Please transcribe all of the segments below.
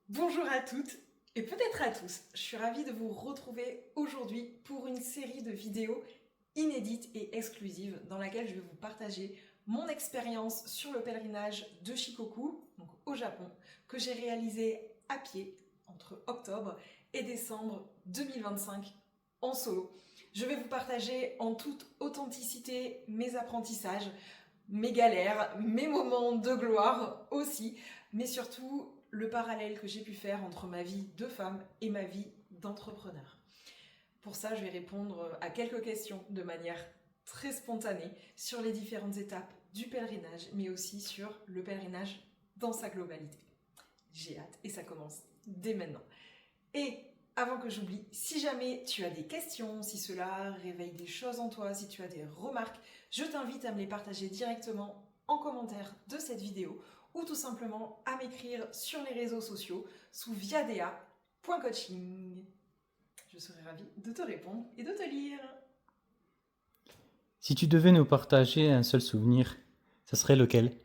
Bonjour à toutes et peut-être à tous. Je suis ravie de vous retrouver aujourd'hui pour une série de vidéos inédites et exclusives dans laquelle je vais vous partager mon expérience sur le pèlerinage de Shikoku, donc au Japon, que j'ai réalisé à pied entre octobre et décembre 2025 en solo. Je vais vous partager en toute authenticité mes apprentissages, mes galères, mes moments de gloire aussi, mais surtout le parallèle que j'ai pu faire entre ma vie de femme et ma vie d'entrepreneur. Pour ça, je vais répondre à quelques questions de manière très spontanée sur les différentes étapes du pèlerinage, mais aussi sur le pèlerinage dans sa globalité. J'ai hâte et ça commence dès maintenant. Et avant que j'oublie, si jamais tu as des questions, si cela réveille des choses en toi, si tu as des remarques, je t'invite à me les partager directement en commentaire de cette vidéo ou tout simplement à m'écrire sur les réseaux sociaux sous viadea.coaching. Je serai ravie de te répondre et de te lire. Si tu devais nous partager un seul souvenir, ça serait lequel?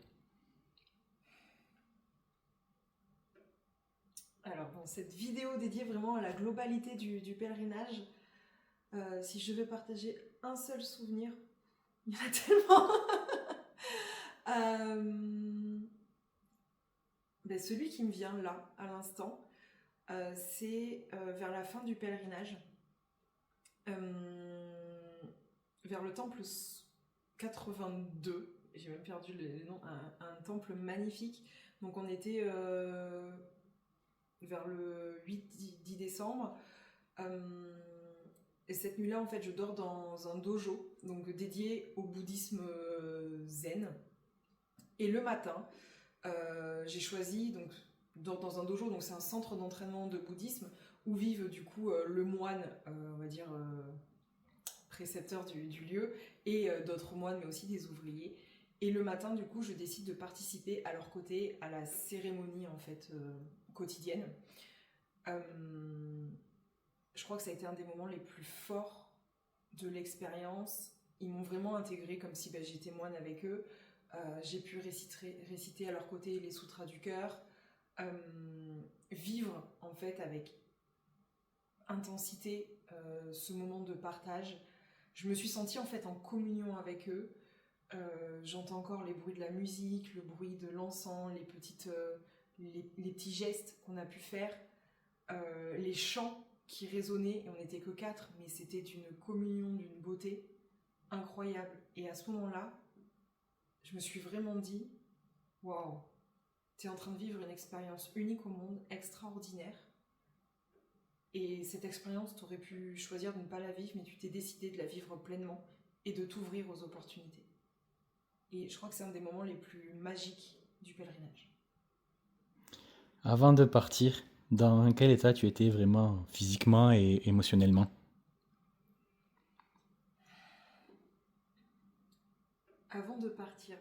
Alors, dans cette vidéo dédiée vraiment à la globalité du pèlerinage, si je devais partager un seul souvenir, il y en a tellement. Celui qui me vient là, à l'instant, c'est vers la fin du pèlerinage, vers le temple 82, j'ai même perdu le nom, un temple magnifique. Donc on était vers le 8-10 décembre. Et cette nuit-là, en fait, je dors dans un dojo, donc dédié au bouddhisme zen. Et le matin, j'ai choisi donc dans un dojo, donc c'est un centre d'entraînement de bouddhisme où vivent du coup le moine, on va dire précepteur du lieu, et d'autres moines, mais aussi des ouvriers. Et le matin, du coup, je décide de participer à leur côté à la cérémonie en fait quotidienne. Je crois que ça a été un des moments les plus forts de l'expérience. Ils m'ont vraiment intégré comme si j'étais moine avec eux. J'ai pu réciter à leur côté les sutras du cœur, vivre en fait avec intensité ce moment de partage. Je me suis sentie en fait en communion avec eux. J'entends encore les bruits de la musique, le bruit de l'encens, les petits gestes qu'on a pu faire, les chants qui résonnaient, et on n'était que quatre, mais c'était d'une communion, d'une beauté incroyable. Et à ce moment-là, je me suis vraiment dit, waouh, tu es en train de vivre une expérience unique au monde, extraordinaire. Et cette expérience, tu aurais pu choisir de ne pas la vivre, mais tu t'es décidé de la vivre pleinement et de t'ouvrir aux opportunités. Et je crois que c'est un des moments les plus magiques du pèlerinage. Avant de partir, dans quel état tu étais vraiment physiquement et émotionnellement? Avant de partir,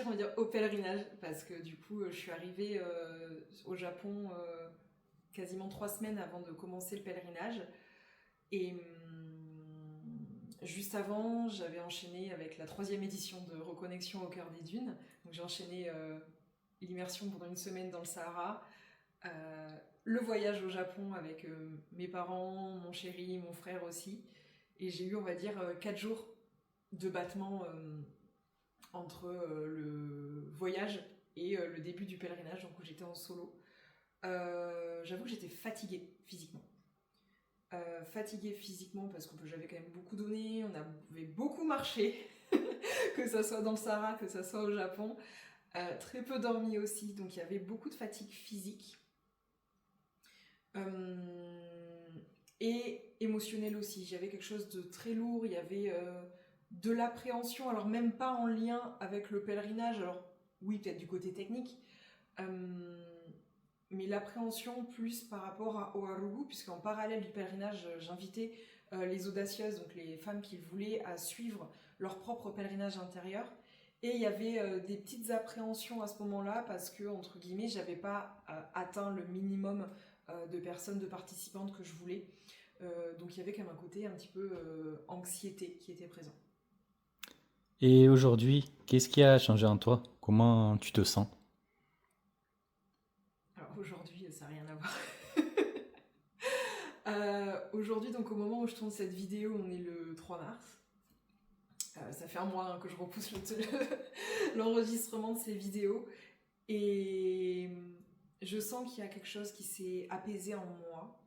on va dire au pèlerinage, parce que du coup, je suis arrivée au Japon quasiment 3 semaines avant de commencer le pèlerinage. Et juste avant, j'avais enchaîné avec la troisième édition de Reconnexion au cœur des dunes. Donc j'ai enchaîné l'immersion pendant une semaine dans le Sahara, le voyage au Japon avec mes parents, mon chéri, mon frère aussi. Et j'ai eu, on va dire, 4 jours de battement entre le voyage et le début du pèlerinage, donc où j'étais en solo. J'avoue que j'étais fatiguée physiquement. Fatiguée physiquement parce que j'avais quand même beaucoup donné, on avait beaucoup marché, que ça soit dans le Sahara, que ça soit au Japon. Très peu dormi aussi, donc il y avait beaucoup de fatigue physique. Et émotionnelle aussi. J'avais quelque chose de très lourd, il y avait de l'appréhension, alors même pas en lien avec le pèlerinage, alors oui, peut-être du côté technique, mais l'appréhension plus par rapport à Oahu, puisqu'en parallèle du pèlerinage, j'invitais les audacieuses, donc les femmes qui voulaient à suivre leur propre pèlerinage intérieur. Et il y avait des petites appréhensions à ce moment-là, parce que, entre guillemets, j'avais pas atteint le minimum de personnes, de participantes que je voulais. Donc il y avait quand même un côté un petit peu anxiété qui était présent. Et aujourd'hui, qu'est-ce qui a changé en toi? Comment tu te sens? aujourd'hui, ça n'a rien à voir. Aujourd'hui, donc au moment où je tourne cette vidéo, on est le 3 mars. Ça fait un mois que je repousse l'enregistrement de ces vidéos. Et je sens qu'il y a quelque chose qui s'est apaisé en moi.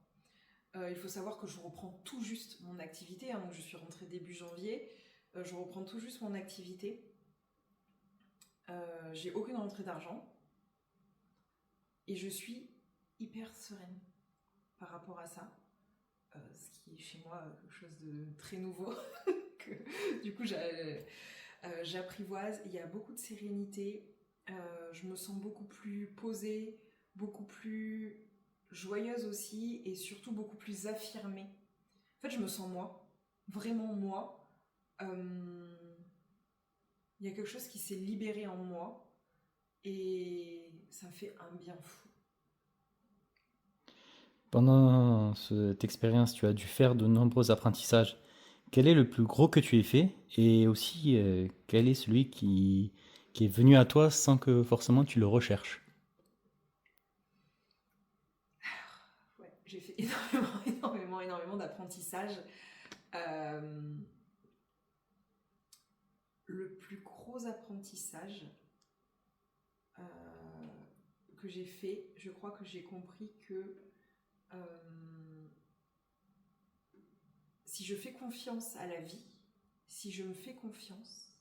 Il faut savoir que je reprends tout juste mon activité. Donc je suis rentrée début janvier. Je reprends tout juste mon activité. J'ai aucune rentrée d'argent. Et je suis hyper sereine par rapport à ça. Ce qui est chez moi quelque chose de très nouveau. Que, du coup, j'apprivoise. Il y a beaucoup de sérénité. Je me sens beaucoup plus posée, beaucoup plus joyeuse aussi, et surtout beaucoup plus affirmée. En fait, je me sens moi, vraiment moi. Il y a quelque chose qui s'est libéré en moi, et ça me fait un bien fou. Pendant cette expérience, tu as dû faire de nombreux apprentissages. Quel est le plus gros que tu aies fait? Et aussi, quel est celui qui est venu à toi sans que forcément tu le recherches? Ouais, j'ai fait énormément d'apprentissages. Euh, le plus gros apprentissage euh, que j'ai fait, je crois que j'ai compris que si je fais confiance à la vie, si je me fais confiance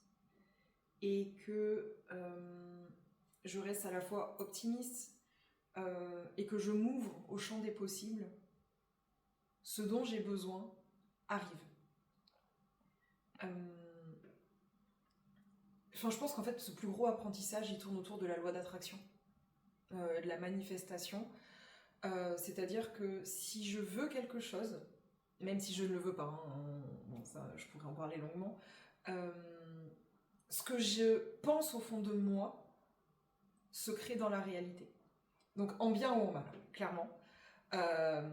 et que je reste à la fois optimiste et que je m'ouvre au champ des possibles, ce dont j'ai besoin arrive. Enfin, je pense qu'en fait, ce plus gros apprentissage, il tourne autour de la loi d'attraction, de la manifestation. C'est-à-dire que si je veux quelque chose, même si je ne le veux pas, hein, bon, ça, je pourrais en parler longuement, ce que je pense au fond de moi se crée dans la réalité. Donc en bien ou en mal, clairement. À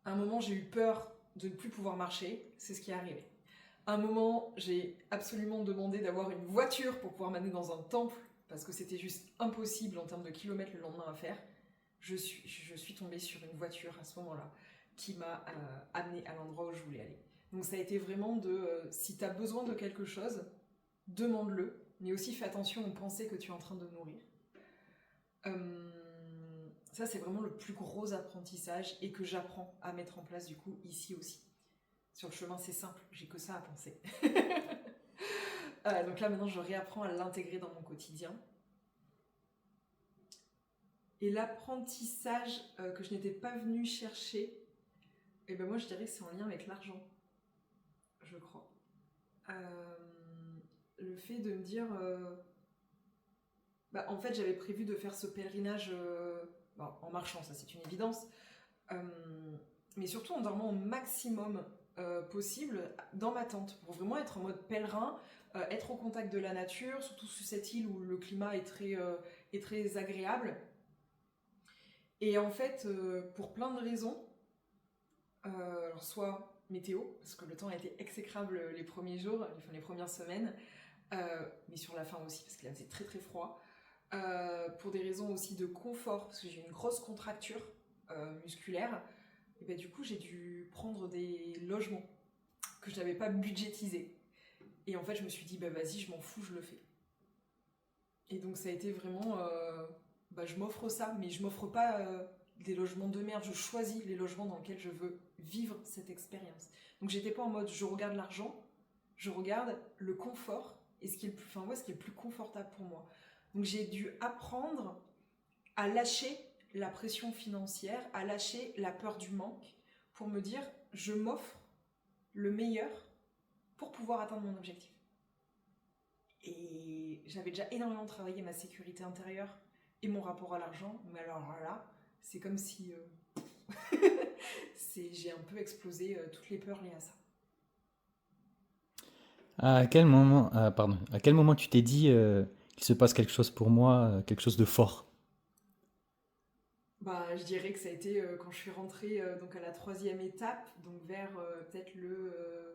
un moment, j'ai eu peur de ne plus pouvoir marcher, c'est ce qui est arrivé. À un moment, j'ai absolument demandé d'avoir une voiture pour pouvoir m'amener dans un temple, parce que c'était juste impossible en termes de kilomètres le lendemain à faire. Je suis tombée sur une voiture à ce moment-là qui m'a amenée à l'endroit où je voulais aller. Donc ça a été vraiment de, si tu as besoin de quelque chose, demande-le, mais aussi fais attention aux pensées que tu es en train de nourrir. Ça, c'est vraiment le plus gros apprentissage et que j'apprends à mettre en place du coup ici aussi. Sur le chemin, c'est simple, j'ai que ça à penser. Donc là, maintenant, je réapprends à l'intégrer dans mon quotidien. Et l'apprentissage que je n'étais pas venue chercher, et ben moi, je dirais que c'est en lien avec l'argent, je crois. Le fait de me dire... en fait, j'avais prévu de faire ce pèlerinage en marchant, ça c'est une évidence, mais surtout en dormant au maximum possible dans ma tente, pour vraiment être en mode pèlerin, être au contact de la nature, surtout sur cette île où le climat est très agréable. Et en fait, pour plein de raisons, alors soit météo, parce que le temps a été exécrable les premiers jours, les premières semaines, mais sur la fin aussi, parce qu'il faisait très très froid. Pour des raisons aussi de confort, parce que j'ai une grosse contracture musculaire, et ben, du coup j'ai dû prendre des logements que je n'avais pas budgétisés. Et en fait je me suis dit vas-y, je m'en fous, je le fais. Et donc ça a été vraiment je m'offre ça, mais je m'offre pas des logements de merde, je choisis les logements dans lesquels je veux vivre cette expérience. Donc j'étais pas en mode je regarde l'argent, je regarde le confort et ce qui est le plus confortable pour moi. Donc j'ai dû apprendre à lâcher la pression financière, à lâcher la peur du manque, pour me dire je m'offre le meilleur pour pouvoir atteindre mon objectif. Et j'avais déjà énormément travaillé ma sécurité intérieure et mon rapport à l'argent, mais alors là, c'est comme si j'ai un peu explosé toutes les peurs liées à ça. À quel moment tu t'es dit qu'il se passe quelque chose pour moi, quelque chose de fort? Je dirais que ça a été quand je suis rentrée donc à la 3e étape, donc vers peut-être je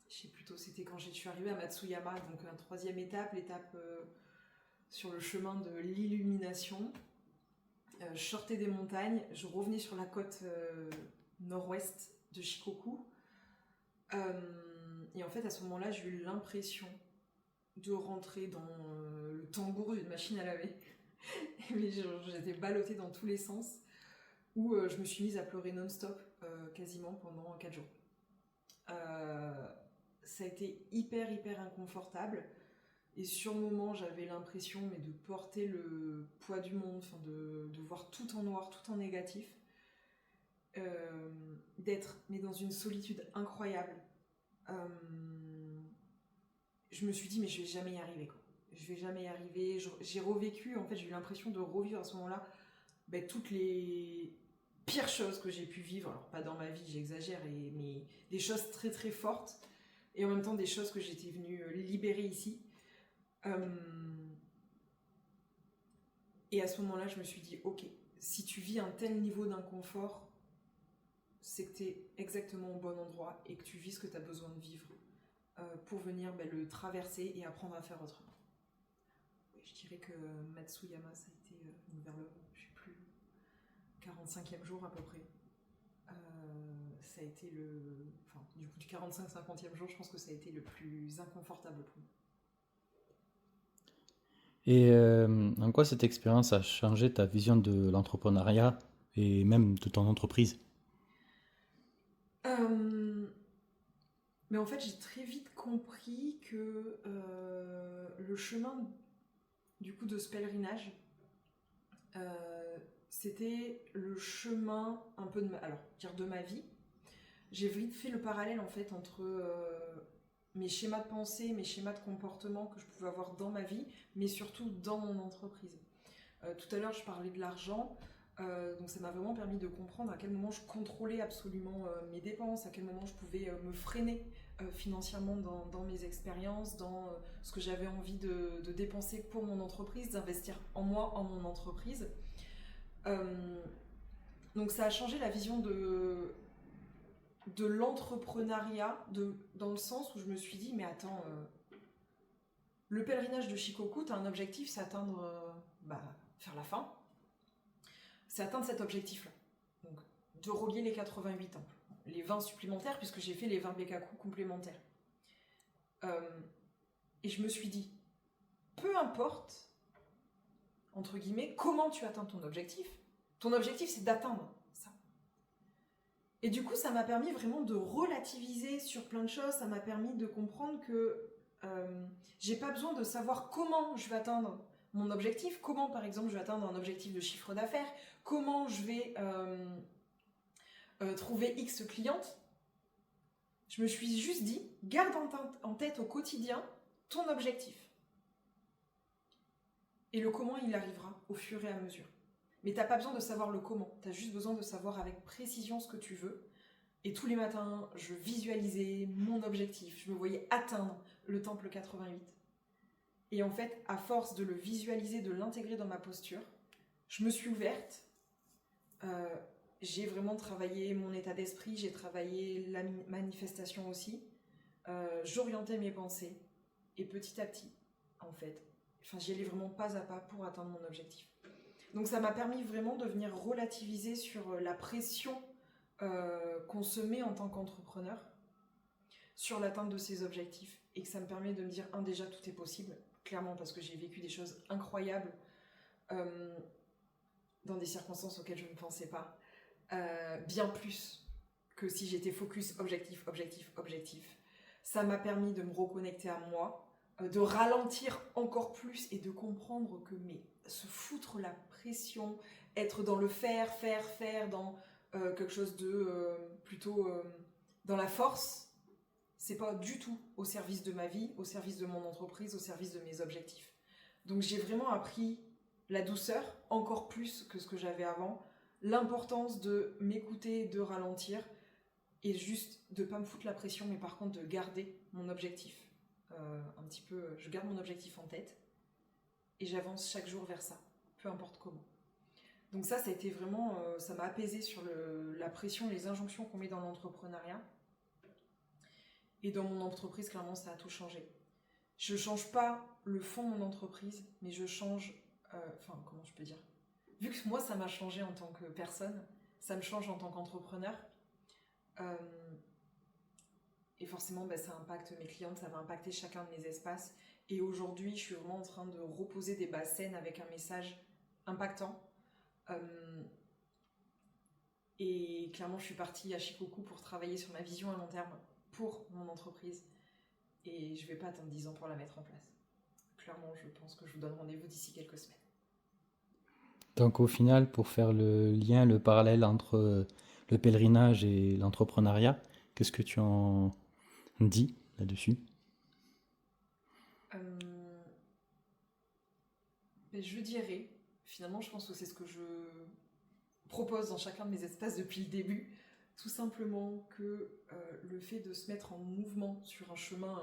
sais plutôt, c'était quand je suis arrivée à Matsuyama, donc la 3e étape, l'étape sur le chemin de l'illumination. Je sortais des montagnes, je revenais sur la côte nord-ouest de Shikoku. Et en fait, à ce moment-là, j'ai eu l'impression de rentrer dans le tambour d'une machine à laver. Mais j'étais ballottée dans tous les sens, où je me suis mise à pleurer non-stop, quasiment pendant 4 jours. Ça a été hyper inconfortable. Et sur le moment, j'avais l'impression de porter le poids du monde, de voir tout en noir, tout en négatif. D'être dans une solitude incroyable. Je me suis dit, mais je vais jamais y arriver, quoi. Je vais jamais y arriver. J'ai revécu, en fait, j'ai eu l'impression de revivre à ce moment-là toutes les pires choses que j'ai pu vivre. Alors, pas dans ma vie, j'exagère, mais des choses très très fortes. Et en même temps, des choses que j'étais venue libérer ici. Et à ce moment-là, je me suis dit, ok, si tu vis un tel niveau d'inconfort, c'est que tu es exactement au bon endroit et que tu vis ce que tu as besoin de vivre pour venir le traverser et apprendre à faire autrement. Je dirais que Matsuyama, ça a été vers le, je sais plus, 45e jour à peu près. Ça a été du 45-50e jour, je pense que ça a été le plus inconfortable pour moi. Et en quoi cette expérience a changé ta vision de l'entrepreneuriat et même de ton entreprise? Mais en fait, j'ai très vite compris que le chemin du coup de ce pèlerinage, c'était le chemin un peu de ma vie. J'ai vite fait le parallèle en fait entre mes schémas de pensée, mes schémas de comportement que je pouvais avoir dans ma vie, mais surtout dans mon entreprise. Tout à l'heure, je parlais de l'argent. Donc ça m'a vraiment permis de comprendre à quel moment je contrôlais absolument mes dépenses, à quel moment je pouvais me freiner financièrement dans mes expériences, dans ce que j'avais envie de dépenser pour mon entreprise, d'investir en moi, en mon entreprise. Donc ça a changé la vision de l'entrepreneuriat, dans le sens où je me suis dit, mais attends, le pèlerinage de Shikoku, tu as un objectif, c'est atteindre, faire la fin. C'est atteindre cet objectif-là. Donc, de relier les 88 temples. Les 20 supplémentaires, puisque j'ai fait les 20 Bekaku complémentaires. Et je me suis dit, peu importe, entre guillemets, comment tu atteins ton objectif c'est d'atteindre ça. Et du coup, ça m'a permis vraiment de relativiser sur plein de choses. Ça m'a permis de comprendre que j'ai pas besoin de savoir comment je vais atteindre mon objectif, comment par exemple je vais atteindre un objectif de chiffre d'affaires, comment je vais trouver X clientes. Je me suis juste dit, garde en tête au quotidien ton objectif. Et le comment, il arrivera au fur et à mesure. Mais t'as pas besoin de savoir le comment, t'as juste besoin de savoir avec précision ce que tu veux. Et tous les matins, je visualisais mon objectif, je me voyais atteindre le temple 88. Et en fait, à force de le visualiser, de l'intégrer dans ma posture, je me suis ouverte. J'ai vraiment travaillé mon état d'esprit, j'ai travaillé la manifestation aussi. J'orientais mes pensées. Et petit à petit, en fait, j'y allais vraiment pas à pas pour atteindre mon objectif. Donc ça m'a permis vraiment de venir relativiser sur la pression qu'on se met en tant qu'entrepreneur sur l'atteinte de ses objectifs. Et que ça me permet de me dire, déjà, tout est possible. Clairement, parce que j'ai vécu des choses incroyables dans des circonstances auxquelles je ne pensais pas. Bien plus que si j'étais focus objectif. Ça m'a permis de me reconnecter à moi, de ralentir encore plus et de comprendre que se foutre la pression, être dans le faire, dans quelque chose de plutôt dans la force, c'est pas du tout au service de ma vie, au service de mon entreprise, au service de mes objectifs. Donc j'ai vraiment appris la douceur, encore plus que ce que j'avais avant, l'importance de m'écouter, de ralentir, et juste de pas me foutre la pression, mais par contre de garder mon objectif. Un petit peu, je garde mon objectif en tête, et j'avance chaque jour vers ça, peu importe comment. Donc ça a été vraiment, ça m'a apaisé sur la pression, les injonctions qu'on met dans l'entrepreneuriat. Et dans mon entreprise, clairement, ça a tout changé. Je change pas le fond de mon entreprise, mais je change, comment je peux dire, vu que moi, ça m'a changé en tant que personne, ça me change en tant qu'entrepreneur. Euh, et forcément, ça impacte mes clientes, ça va impacter chacun de mes espaces. Et aujourd'hui, je suis vraiment en train de reposer des bases saines avec un message impactant. Et clairement, je suis partie à Shikoku pour travailler sur ma vision à long terme pour mon entreprise. Et je ne vais pas attendre 10 ans pour la mettre en place. Clairement, je pense que je vous donne rendez-vous d'ici quelques semaines. Donc au final, pour faire le lien, le parallèle entre le pèlerinage et l'entrepreneuriat, qu'est-ce que tu en dis là-dessus? Je dirais, finalement, je pense que c'est ce que je propose dans chacun de mes espaces depuis le début, tout simplement que le fait de se mettre en mouvement sur un chemin,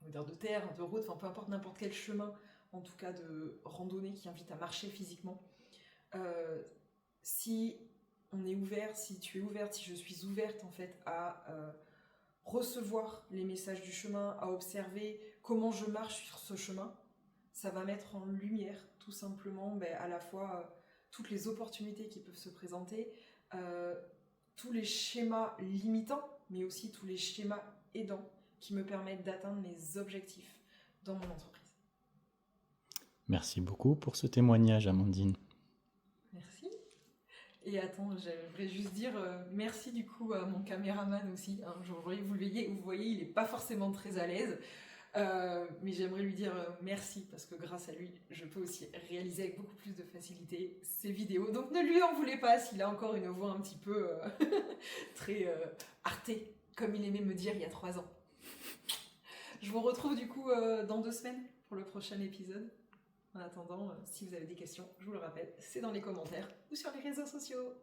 on va dire de terre, de route, enfin peu importe n'importe quel chemin, en tout cas de randonnée qui invite à marcher physiquement, si on est ouvert, si tu es ouverte, si je suis ouverte en fait à recevoir les messages du chemin, à observer comment je marche sur ce chemin, ça va mettre en lumière tout simplement à la fois toutes les opportunités qui peuvent se présenter, tous les schémas limitants, mais aussi tous les schémas aidants qui me permettent d'atteindre mes objectifs dans mon entreprise. Merci beaucoup pour ce témoignage, Amandine. Merci. Et attends, j'aimerais juste dire merci du coup à mon caméraman aussi. Hein. Vous voyez, il n'est pas forcément très à l'aise. Mais j'aimerais lui dire merci parce que grâce à lui, je peux aussi réaliser avec beaucoup plus de facilité ces vidéos. Donc ne lui en voulez pas s'il a encore une voix un petit peu très artée, comme il aimait me dire il y a 3 ans. Je vous retrouve du coup dans 2 semaines pour le prochain épisode. En attendant, si vous avez des questions, je vous le rappelle, c'est dans les commentaires ou sur les réseaux sociaux.